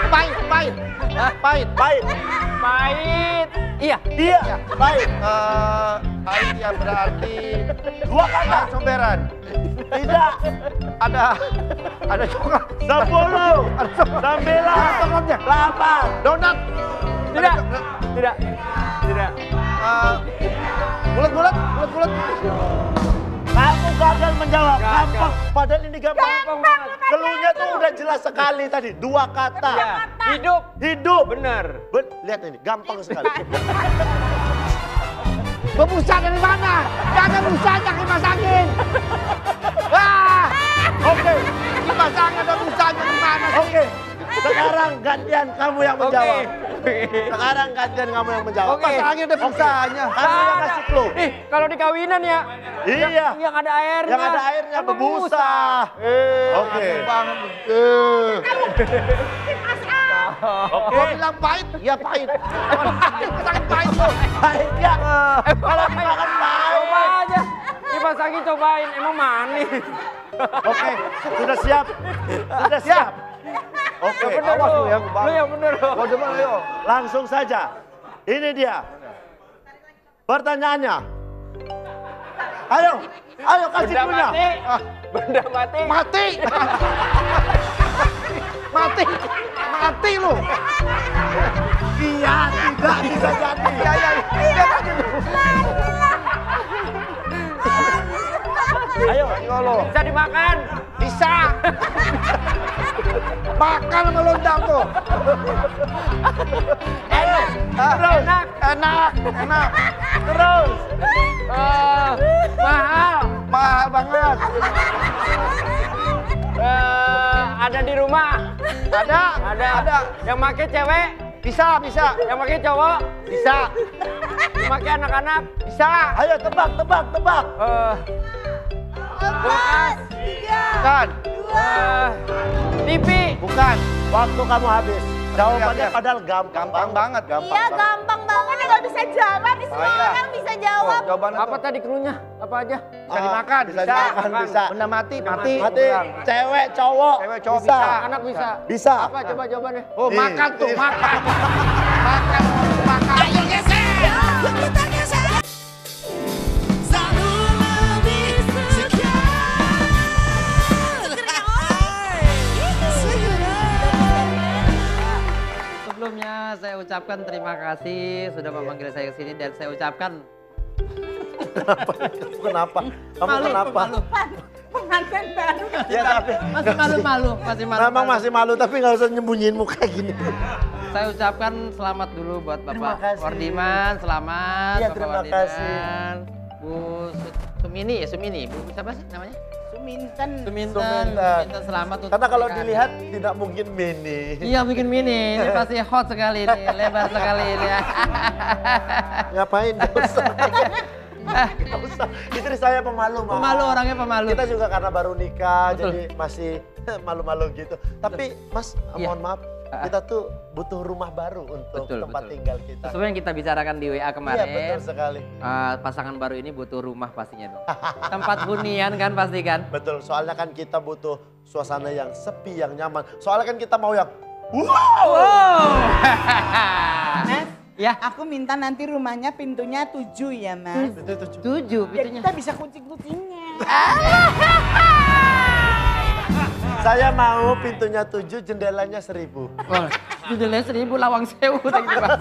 Pahit. Pahit. Pahit. Iya. Iya. Pahit. Pahit ya berarti Dua kata. air comberan. Tidak. Ada coklat. 10. 9. 8. Donat. Tidak. Tidak. Tidak. Bulat. Kamu gagal menjawab. Gagal. Gampang. Padahal ini gampang. Gampang banget. Keluarnya tuh udah jelas sekali tadi. 2 kata. Iya. Hidup. Hidup. Benar. Lihat ini. Gampang sekali. Bebusa dari mana? Gak ada busanya kipas angin. Wah. Oke. Kipas angin ada busanya di mana sih? Oke. Sekarang gantian kamu yang menjawab. Oke. Sekarang gantian kamu yang menjawab. Oke. Kipas angin ada busanya. Kamu yang kasih clue. Ih, kalau di kawinan ya. Iya. Yang ada airnya. Yang ada airnya Kan bebusa. Oke. Banget. Oke. Gua bilang pahit, ya pahit. Kipas angin pahit tuh. Baik ya. Kalau dimakan baik. Coba aja. Kipas angin cobain, emang manis. Oke. Sudah siap. Sudah siap. Oke. Bener awas lu. lu ya, Lu yang bener lu. Gua demen ayo. Langsung saja. Ini dia. Pertanyaannya. Ayo kasih Benda punya. mati. Benda mati. Mati lu. Iya, tidak bisa jadi. Iya. Ayo. Bisa dimakan. Bisa. Makan melundang tuh. Enak. Enak. Terus. Mahal. Mahal banget. Ada di rumah. Ada. Yang make cewek, Bisa. yang make cowok, Bisa. yang make anak-anak. Bisa. Ayo tebak. Kulkas. Bukan. TV. Bukan. Waktu kamu habis. Jawabannya Siap. padahal gampang banget. Iya, gampang banget. Ini nggak bisa jawab. Ini semua iya. orang bisa jawab. Jawabannya Apa tadi cluenya? Apa aja? Bisa dimakan. Bisa dimakan, bisa. Benda mati. Mati. Cewek, cowok. Cewek, cowok bisa. bisa. Anak bisa. Bisa. Apa coba jawabannya? Oh, makan tuh, makan. Ayo geser. Yuk kita geser. Selalu lebih Sebelumnya saya ucapkan terima kasih sudah memanggil saya ke sini dan saya ucapkan Kenapa? Kamu kenapa? Pengantin baru. Ya tapi masih malu-malu. memang masih malu tapi nggak usah nyembunyiin muka gini. Saya ucapkan selamat dulu buat Terima Bapak kasih. Wardiman, selamat Iya, Bapak terima Wardiman. kasih. Bu Sumini, Bu siapa sih namanya? Suminten. Suminten selamat untuk Karena kalau pernikahan. dilihat tidak mungkin mini. Iya bikin mini, ini pasti hot sekali nih, lebar sekali ini ya. Ngapain? Gak usah. Gak usah. Istri saya pemalu, Mas. Pemalu, orangnya pemalu. Kita juga karena baru nikah, Betul. jadi masih malu-malu gitu. Tapi Mas, Iya. mohon maaf, kita tuh butuh rumah baru untuk tempat tinggal kita. Sesuai yang kita bicarakan di WA kemarin. Iya, betul sekali. Pasangan baru ini butuh rumah pastinya dong. Tempat hunian kan pasti kan? Betul, soalnya kan kita butuh suasana yang sepi, yang nyaman. Soalnya kan kita mau yang wow! Mas, Ya, aku minta nanti rumahnya pintunya 7 ya, Mas. 7 Biar pintunya. kita bisa kucing-kucingnya. Saya mau pintunya 7, jendelanya 1000. Oh, judulnya 1000 lawang sewu gitu, Pak.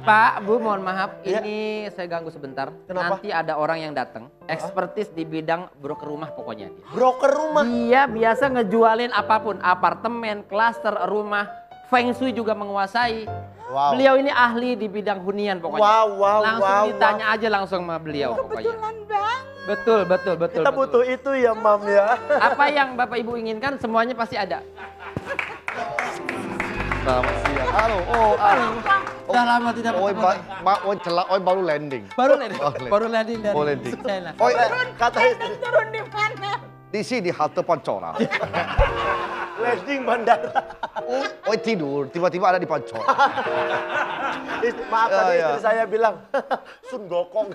Pak, Bu, mohon maaf, Iya. ini saya ganggu sebentar. Kenapa? Nanti ada orang yang datang, ekspertis di bidang broker rumah pokoknya dia. Broker rumah. Dia biasa ngejualin apapun, apartemen, klaster, rumah, feng shui juga menguasai. Wow. Beliau ini ahli di bidang hunian pokoknya. Wow. Langsung ditanya aja langsung sama beliau pokoknya. Kebetulan banget. Betul. Kita butuh itu ya, Mam ya. Apa yang Bapak Ibu inginkan semuanya pasti ada. Selamat siang. Halo. Oh, Udah lama tidak oi, bertemu. oi baru landing. Baru landing dari landing. China. Oi, Kata Turun di mana? di sini halte Pancora. landing bandara. Oi tidur, tiba-tiba ada di Pancora. Maaf tadi Ya. istri saya bilang, Sun Gokong.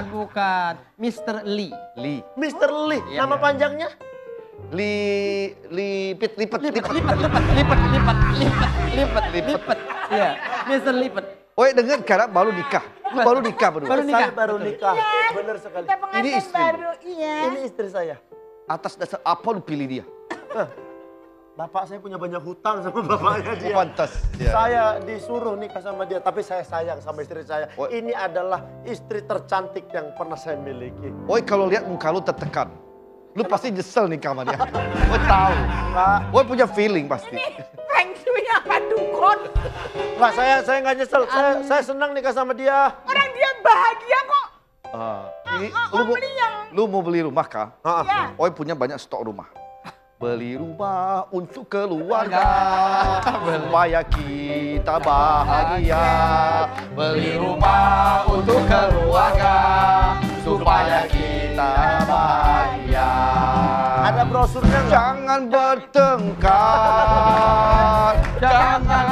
Bukan. Mr. Lee. Mr. Lee, Iya, nama iya. panjangnya? Lipet. Lipat. Iya, Mr. Lipat. Oi dengar karena baru nikah. Lu baru nikah berdua. Baru nikah. Saya baru nikah. Bener sekali. Kita pengantin Ini istri. baru, iya. Ini istri saya. Atas dasar apa lu pilih dia? Bapak saya punya banyak hutang sama bapaknya dia. Pantas. Ya. Saya disuruh nikah sama dia, tapi saya sayang sama istri saya. Oh. Ini adalah istri tercantik yang pernah saya miliki. Oi kalau lihat muka lu tertekan. Lu pasti nyesel nikah sama dia. Oi tahu. Pak, Oi punya feeling pasti. Feng Shui apa dukun? Pak saya nggak nyesel. Saya senang nikah sama dia. Orang dia bahagia kok. Ini beli lu mau beli rumah kah? Iya. Oi punya banyak stok rumah. Beli rumah untuk keluarga supaya kita bahagia. Beli rumah untuk keluarga supaya kita bahagia. Ada brosurnya nggak? Jangan bertengkar, jangan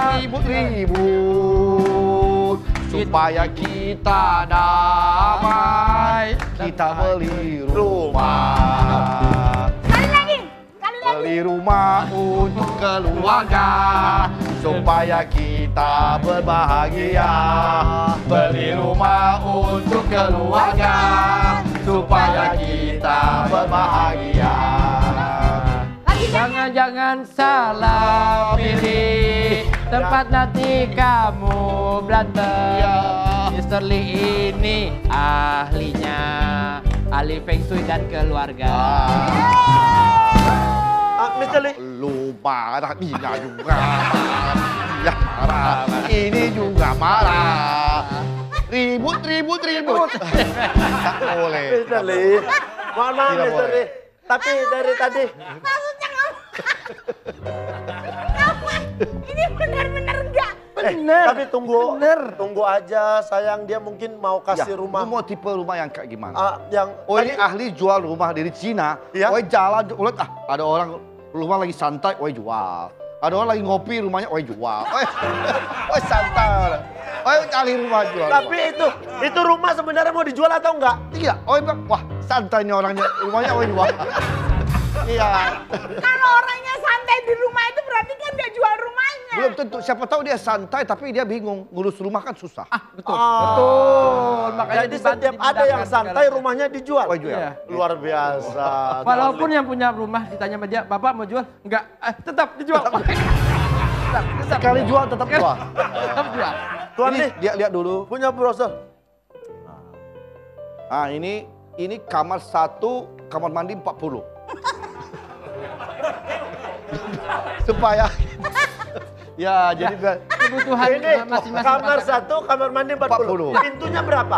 ribut-ribut, supaya kita damai. Kita beli rumah. Sekali lagi. Beli rumah untuk keluarga supaya kita berbahagia. Beli rumah untuk keluarga supaya kita berbahagia. Jangan salah pilih tempat nanti kamu berantem. Mr. Lee ini ahlinya, ahli Feng Shui dan keluarga. Mr. Lee, Lu marah, Ina juga ya marah, ini juga marah. Ribut. Tak boleh. Mr. Lee. Mohon maaf Tidak Mr. boleh. Lee. Tapi dari tadi, Maksudnya apa? Ini benar-benar enggak. tapi tunggu aja sayang, dia mungkin mau kasih Ya, rumah. Lu mau tipe rumah yang kayak gimana? Yang Oh ini ahli jual rumah dari Cina. Iya. Oh jalan, lihat ada orang rumah lagi santai, oh jual. Ada orang lagi ngopi rumahnya, oh jual. Oh santai. Oh ahli rumah jual. Tapi itu rumah sebenarnya mau dijual atau enggak? Iya, oh bilang, wah santai nih orangnya, rumahnya oh jual. Iya. Kalau orangnya santai di rumah itu berarti kan dia jual rumahnya. Belum tentu, siapa tahu dia santai tapi dia bingung. Ngurus rumah kan susah. Betul. Makanya Jadi setiap ada yang santai rumahnya dijual. Oh jual. Iya. Luar biasa. Walaupun yang punya rumah ditanya sama dia, Bapak mau jual? Enggak, tetap dijual. tetap Sekali jual tetap jual. Tetap jual. Tuan Ini nih, dia lihat dulu. punya browser. Ah ini kamar 1, kamar mandi 40. Supaya ya jadi biar Kebutuhan Ini masing-masing. kamar pasangan. 1, kamar mandi 40. 40. Pintunya berapa?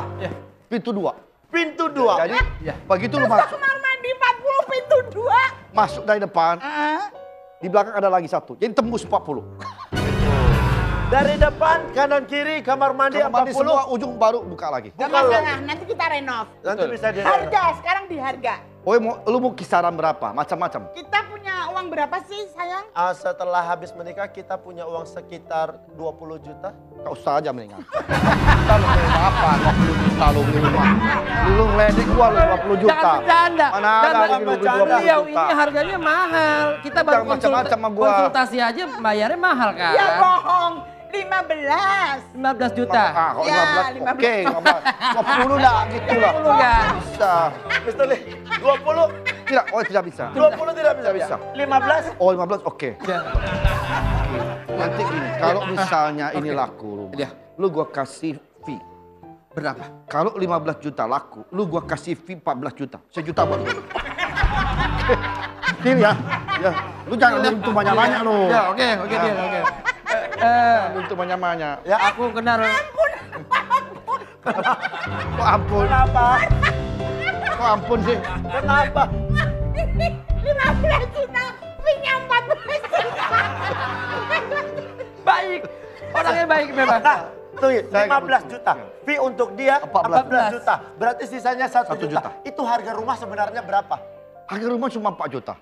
pintu 2. Pintu 2. Jadi begitu lu masuk, Kamar mandi 40 pintu 2. masuk dari depan, di belakang ada lagi 1. Jadi tembus 40. Dari depan, kanan, kiri, kamar mandi Kamar mandi 40. semua ujung baru buka lagi. Gak Bukan masalah, nanti kita renov. Nanti bisa di Harga, sekarang di harga. Oh lu mau kisaran berapa? Macam-macam. Kita punya uang berapa sih sayang? Setelah habis menikah, kita punya uang sekitar 20 juta. Kau usah aja mendingan. Kita lu beli apa? 20 juta lu beli rumah. Lu ngeledek gua lu 20 juta. Jangan bercanda. Mana ada Jangan lagi lu beli bercanda. 20 Beliau juta. ini harganya mahal. Kita baru Jangan macam-macam sama gua. konsultasi aja bayarnya mahal kan? Ya bohong, 15. 15 juta. Ah, kok Ya, 15? Oke, 20 dah gitu lah. 20 ya. Bisa. Mr. Lee, 20? Tidak, oh tidak bisa. 20 tidak bisa? Tidak bisa. 15? Oh 15 oke. Nanti gini, kalau misalnya ini laku rumah, lu gua kasih fee. Berapa? Kalau 15 juta laku, lu gua kasih fee 14 juta. 1 juta buat lu. Deal ya. Ya, lu jangan untuk banyak-banyak lu. Ya, oke, deal, oke. Untuk banyak-banyak. Ya, Aku kenal Oh, ampun. kenapa? Kok ampun sih. Kenapa? 15 juta, punya 14 juta. Baik. Orangnya baik memang. Nah, tuh Saya nggak 15 juta. Fee untuk dia 14 juta. Berarti sisanya 1 1 juta. juta. Itu harga rumah sebenarnya berapa? Harga rumah cuma 4 juta.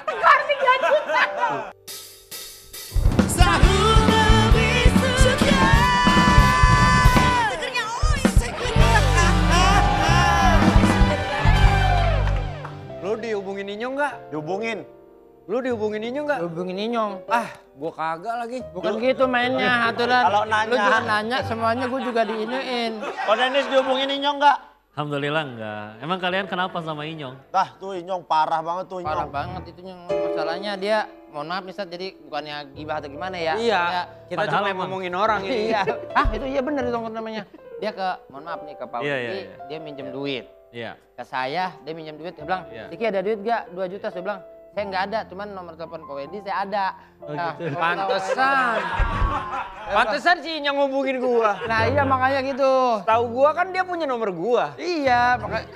Tegar 3 juta. Lu dihubungin Inyong nggak? Dihubungin. Lu dihubungin Inyong nggak? Hubungin Inyong. Ah, gua kagak lagi. Bukan gitu mainnya, aturan. Kalau nanya. Lu juga nanya, semuanya gue juga diiniin. Oh Dennis dihubungin Inyong nggak? Alhamdulillah enggak. Emang kalian kenapa sama Inyong? Dah tuh Inyong parah banget tuh Parah Inyong. banget itu Nyong. Masalahnya dia, mohon maaf nih Sat, jadi bukannya gibah atau gimana ya. Iya, Ya, kita Padahal cuma emang. ngomongin orang ini. Iya. Ah itu iya bener itu namanya. Dia ke, mohon maaf nih ke Pak Iya, Widi, iya, iya. dia minjem duit. Iya. Ke saya, dia minjem duit, dia bilang, Iya. Diki ada duit gak? 2 juta, saya bilang, saya nggak ada, cuman nomor telepon Pak Wedi saya ada. Oh, gitu. Pantesan. Pantesan si Inyong ngubungin gua. Nah iya makanya gitu. Tahu gua kan dia punya nomor gua. Iya, makanya.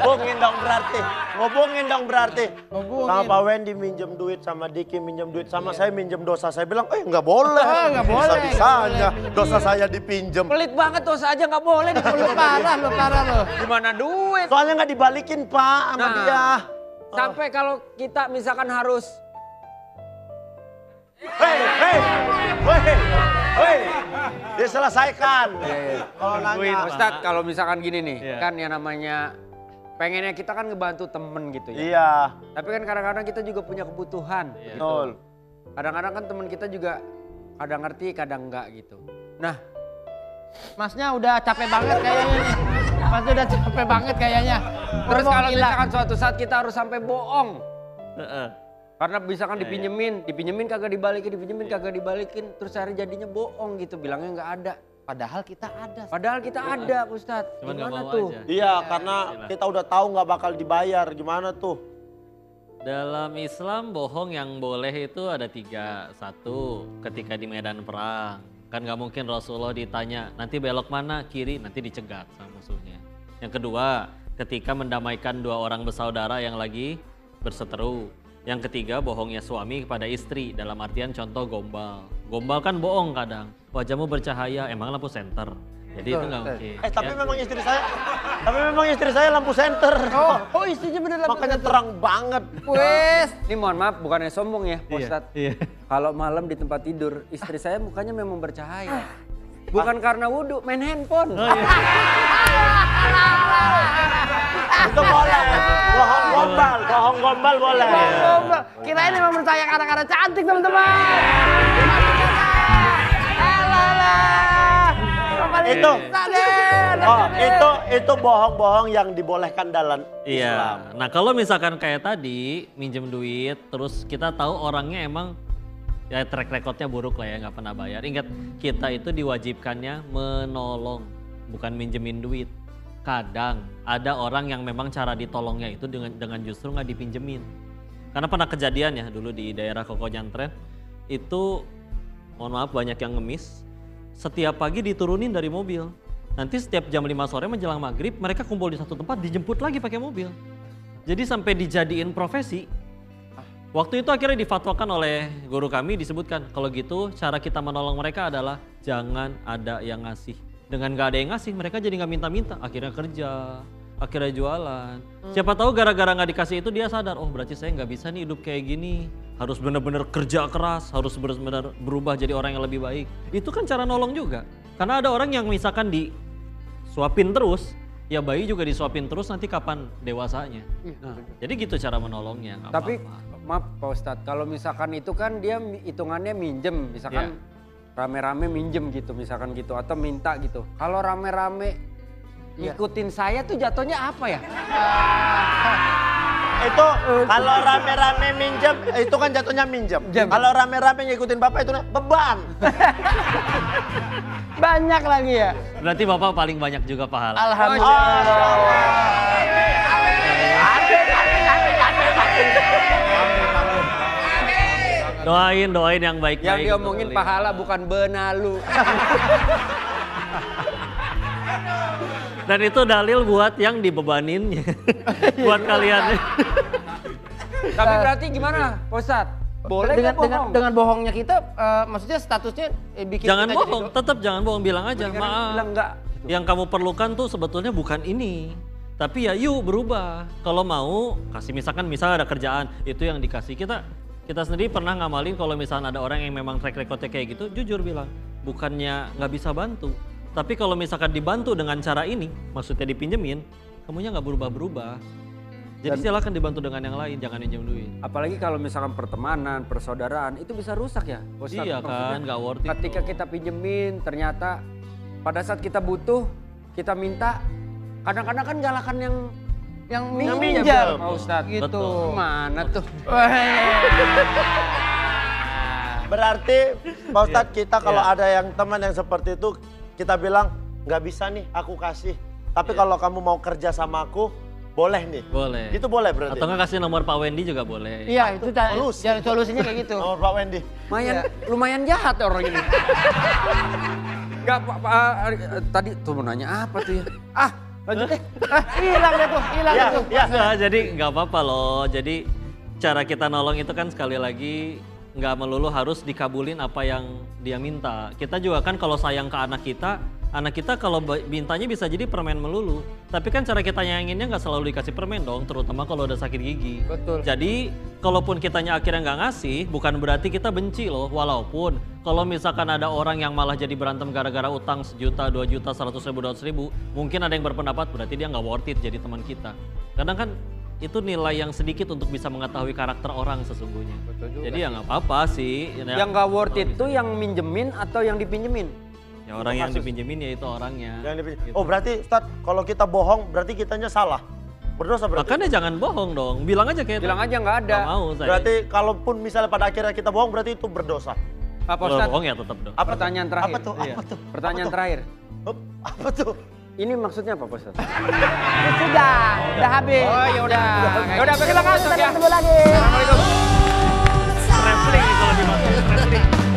Ngobongin dong berarti. Ngobongin dong berarti. Ngobongin. Sama Pak Wendy minjem duit, sama Diki minjem duit, sama saya minjem dosa. Saya bilang, nggak boleh. Nggak boleh, Bisa-bisanya nggak boleh. dosa saya dipinjem. Pelit banget dosa aja nggak boleh Lu dipeluk. parah lu. Gimana duit? Soalnya nggak dibalikin Pak sama Nah. dia. Sampai kalau kita misalkan harus Hei, diselesaikan. Kalau nanya. Ustadz kalau misalkan gini nih, Iya. kan yang namanya pengennya kita kan ngebantu temen gitu ya. Iya, Tapi kan kadang-kadang kita juga punya kebutuhan. Gitu. betul. Kadang-kadang kan temen kita juga kadang ngerti, kadang enggak gitu. Nah, Masnya udah capek banget kayaknya nih. Masnya udah capek banget kayaknya. terus Ngomong kalau gila. misalkan suatu saat kita harus sampai bohong. Heeh. Karena misalkan Iya, dipinjemin kagak dibalikin, terus hari jadinya bohong gitu, bilangnya nggak ada. Padahal kita ada. Padahal kita ada, Ustadz. Cuman nggak Gimana mau tuh? aja. Iya, karena kita udah tahu nggak bakal dibayar. Gimana tuh? Dalam Islam bohong yang boleh itu ada 3. 1, ketika di medan perang. Kan nggak mungkin Rasulullah ditanya, nanti belok mana? Kiri, nanti dicegat sama musuhnya. Yang kedua, ketika mendamaikan 2 orang bersaudara yang lagi berseteru. Yang ketiga, bohongnya suami kepada istri. Dalam artian contoh gombal. Gombal kan bohong kadang. Wajahmu bercahaya, emang lampu senter. Jadi itu nggak mungkin. Tapi ya. memang istri saya lampu senter. Oh istrinya bener lah. Makanya terang banget. Wes, ini mohon maaf bukannya sombong ya, Pak Iya, Ustadz. iya. Kalau malam di tempat tidur, istri saya mukanya memang bercahaya. Bukan karena wudhu, main handphone. Oh, iya. Itu boleh. Bohong gombal boleh. Kirain emang percaya kadang-kadang cantik teman-teman. Itu, itu bohong-bohong yang dibolehkan dalam Islam. Iya. Nah kalau misalkan kayak tadi minjem duit, terus kita tahu orangnya emang ya track recordnya buruk lah ya, nggak pernah bayar. Ingat kita itu diwajibkannya menolong, bukan minjemin duit. Kadang ada orang yang memang cara ditolongnya itu dengan justru nggak dipinjemin. Karena pernah kejadian ya dulu di daerah Koko Jantren itu, mohon maaf banyak yang ngemis. Setiap pagi diturunin dari mobil. Nanti setiap jam 5 sore menjelang maghrib mereka kumpul di satu tempat dijemput lagi pakai mobil. Jadi sampai dijadiin profesi. Waktu itu akhirnya difatwakan oleh guru kami disebutkan kalau gitu cara kita menolong mereka adalah jangan ada yang ngasih. Dengan gak ada yang ngasih mereka jadi gak minta-minta. Akhirnya kerja, akhirnya jualan. Siapa tahu gara-gara gak dikasih itu dia sadar, oh berarti saya gak bisa nih hidup kayak gini. Harus benar-benar kerja keras, harus benar-benar berubah jadi orang yang lebih baik. Itu kan cara nolong juga. Karena ada orang yang misalkan disuapin terus, ya bayi juga disuapin terus nanti kapan dewasanya. Nah, jadi gitu cara menolongnya. nggak Tapi apa-apa. maaf Pak Ustadz, kalau misalkan itu kan dia hitungannya minjem, misalkan rame-rame minjem gitu, misalkan gitu, atau minta gitu. Kalau rame-rame ngikutin saya tuh jatuhnya apa ya? Itu kalau rame-rame minjem, itu kan jatuhnya minjem. Kalau rame-rame ngikutin bapak itu beban. Banyak lagi ya. Berarti Bapak paling banyak juga pahala. Doain yang baik-baik. Yang diomongin untuk beliau. pahala bukan benalu. Dan itu dalil buat yang dibebaninnya. Buat kalian. Tapi berarti gimana, Pak Ustadz? Boleh dengan, nggak bohong? dengan bohongnya kita, maksudnya statusnya bikin Jangan kita bohong, tetap jangan bohong, bilang aja Mereka maaf. bilang enggak. Yang kamu perlukan tuh sebetulnya bukan ini. Tapi ya yuk berubah. Kalau mau kasih misalkan ada kerjaan, itu yang dikasih. Kita sendiri pernah ngamalin kalau misalnya ada orang yang memang track recordnya kayak gitu, jujur bilang, bukannya nggak bisa bantu. Tapi kalau misalkan dibantu dengan cara ini, maksudnya dipinjemin, kamunya nggak berubah-berubah. Jadi silakan dibantu dengan yang lain, jangan pinjam duit. Apalagi kalau misalkan pertemanan, persaudaraan, itu bisa rusak ya, Pak Ustadz? Iya Maksudnya, kan, nggak worth it. ketika kita pinjemin, ternyata pada saat kita butuh, kita minta, kadang-kadang kan galakan yang minjam, Pak Ustadz. Gitu. Betul. Mana tuh? Berarti Pak Ustadz kita kalau Iya. ada yang teman yang seperti itu, kita bilang nggak bisa nih aku kasih. Tapi Iya. kalau kamu mau kerja sama aku, boleh nih. Boleh. Itu boleh berarti. Atau nggak kasih nomor Pak Wendy juga boleh. Iya, itu Solusi. jalan solusinya kayak gitu. Nomor Pak Wendy. Lumayan jahat orang ini. Enggak, tadi tuh mau nanya apa tuh ya? Lanjut deh. Hilang deh tuh, hilang Ya, tuh. ya. Enggak, jadi nggak apa-apa loh. Jadi cara kita nolong itu kan sekali lagi nggak melulu harus dikabulin apa yang dia minta. Kita juga kan kalau sayang ke anak kita kalau mintanya bisa jadi permen melulu. Tapi kan cara kita nyayanginnya nggak selalu dikasih permen dong, terutama kalau udah sakit gigi. Betul. Jadi kalaupun kitanya akhirnya nggak ngasih, bukan berarti kita benci loh. Walaupun kalau misalkan ada orang yang malah jadi berantem gara-gara utang 1 juta, 2 juta, 100 ribu, 200 ribu, mungkin ada yang berpendapat berarti dia nggak worth it jadi teman kita. Kadang kan itu nilai yang sedikit untuk bisa mengetahui karakter orang sesungguhnya. Jadi ya nggak apa-apa sih. Yang nggak worth it tuh yang minjemin atau yang dipinjemin? Ya orang yang dipinjemin ya itu orangnya. Gitu. Oh berarti Ustadz kalau kita bohong berarti kitanya salah. Berdosa berarti. Makanya jangan bohong dong, bilang aja kayak Bilang aja nggak ada. Nggak mau saya. Berarti kalaupun misalnya pada akhirnya kita bohong berarti itu berdosa. Pak Kalau Ustadz, bohong ya tetap dong. Apa pertanyaan tuh? terakhir. Apa tuh? Iya. Apa tuh? Pertanyaan Apa tuh? terakhir. Apa tuh? Ini maksudnya apa, Pak Ustadz? Udah habis. Oh ya udah. Ya udah, kita masuk ya. Ketemu lagi. Assalamualaikum. Traveling kalau dimaksud traveling.